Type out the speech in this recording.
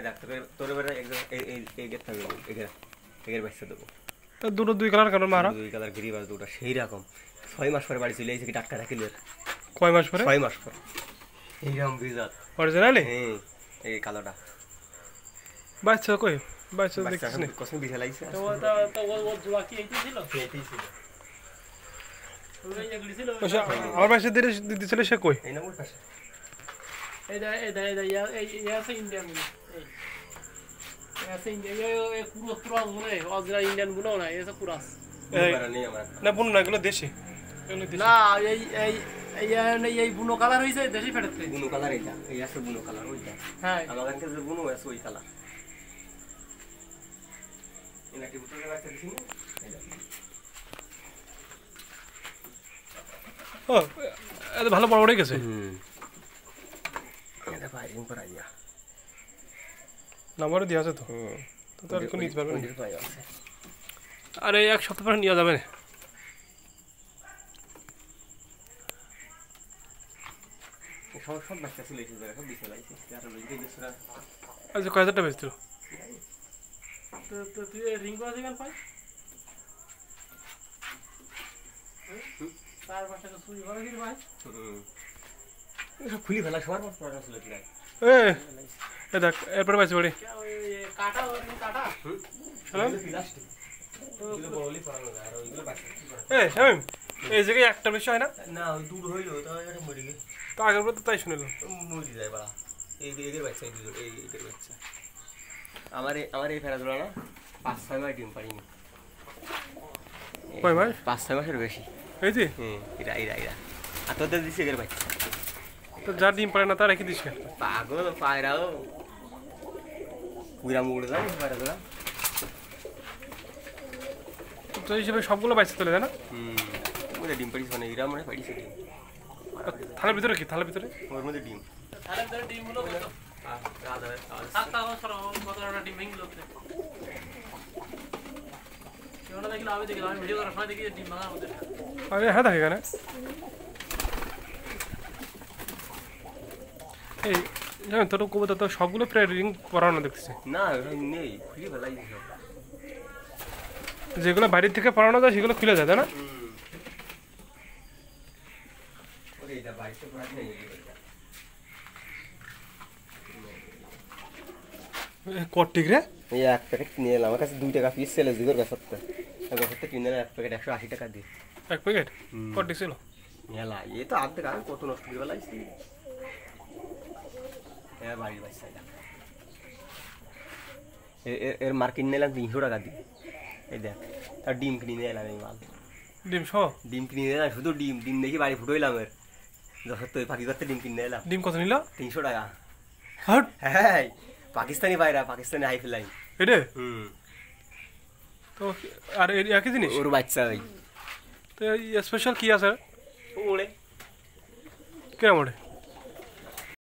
দেখ তোর এবারে একদম এই গেট থাকবে এগের বাচ্চা দেবো। তো দুটো দুই কালার কেন মারা? দুই কালার গিরি বাস দুটো সেই রকম 6 মাস পরে বাড়ি চলে এসেছি টাটকা রাখিলের। কয় মাস পরে? 6 মাস পরে এইরকম বিজাত অরিজিনালি। হ্যাঁ এই কালোটা বাচ্চা কই? বাচ্চা দেখছিস না? কসম বিশাল লাগছে। তো ও জোড়া কি এইটা ছিল? এইটাই ছিল। ওই এগুলি ছিল। আমার বাচ্চা দিতে সে কই? এই নাম্বার পাশে এই আছে ইন্ডিয়ান এই ऐसे इंडिया ये पूरा मने অজরা ইন্ডিয়ান গুলো না এসব পুরাস না বুনো না এগুলো দেশি। এগুলো দেশি না এই বুনো কালার হইছে দেশি ফেটতে বুনো কালার এটা এই আছে বুনো কালার ওইটা। হ্যাঁ আমার কাছে যে বুনো আছে ওই কালার এনা কি বুতলে বাচ্চা দিছি না ও এটা ভালো বড় হয়ে গেছে। এটা ফাইরিং পর আইয়া নাম্বার দেওয়া আছে তো তো তার কোন নিতে পারবে না। আরে এক সপ্তাহ পরে নিয়ে যাবে না। সব বাচ্চা ছিল এসে সব দিছে লাইছে আর লইতে গেছরা। আচ্ছা কয় হাজারটা বেচছিল? তো তুই রিং করা দিবেন পাই তার পাশে তো চুরি করে দিল ভাই। সব খুলি ফেলা সবার পর ছিল কি এ দেখ এরপরে বাঁচি পড়ি ওই কাটা কাটা সালাম প্লাস্টিক এগুলো বলি পড়ানো যায় আর ওইগুলো বাচ্চা এ শামিম এই জায়গায় একটা বেশি হয় না? না ওই দূর হইলো তো এটা মরে গেল তো আগের বার তো তাই শুনিলাম মরে যায় বাড়া। এই এদের বাচ্চা এই এদের বাচ্চা আমার এই ফেরা না 5-6 মাস ডিম পারিনি। কয় মাস? 5-6 মাসের বেশি। এই যে এরা আর তোদের দিছে এদের বাচ্চা তো যা ডিম পারে না তার রেখে দিস পাগল পায়রাও পুরা মুড়ে যায় পায়রা তোরা। তো হিসেবে সবগুলো বাইসে তোলে তাই না? ওরা ডিম পারিস মানে এরা মানে পারিস ডিম থালের ভিতরে কি? থালের ভিতরে ওর মধ্যে ডিম তাহলে তোর ডিম গুলো কত? সাতটা বছর কতটা ডিম ভেঙে লোকতে কেউটা দেখলে আমি দেখলাম আমি ভিডিও করার সময় দেখি ডিম ভাঙা আমাদের। আরে হ্যাঁ থাকে এখানে এই জানেন তোর কবুতর তো সবগুলো প্রায় রিং পরানো দেখতেছি না নেই খুলে ফেলাই সব। যেগুলো বাইরের থেকে পরানো যায় সেগুলো খুলে যায় তাই না? কটিক রে এই এক প্যাকেট কিনে এলাম আমার কাছে 2 টাকা পিস ছিল জিগর গাছতে গাছতে কিনে এক প্যাকেট 180 টাকা দিয়ে। এক প্যাকেট কটিক ছিল মেলা এ তো আধ টাকা কত নষ্ট করে ফেলাইছি। বাড়ির বাচ্চা এর মার্কেট নিলাম 300 টাকা দিয়ে। এই দেখ তার ডিম কিনে এলাম এই মাল ডিম সহ ডিম কিনে এলাম শুধু ডিম দেখি বাড়ি ফুটোইলাম এর যখন তো ফাঁকি করতে ডিম কিনে এলাম। ডিম কত নিল? 300 টাকা। হট হ্যাঁ পাকিস্তানি পায়রা পাকিস্তানি হাই ফ্লাই। এটা তো আর একই জিনিস ওর বাচ্চা ওই তো স্পেশাল কি আছে? ওড়ে কেমন ওড়ে?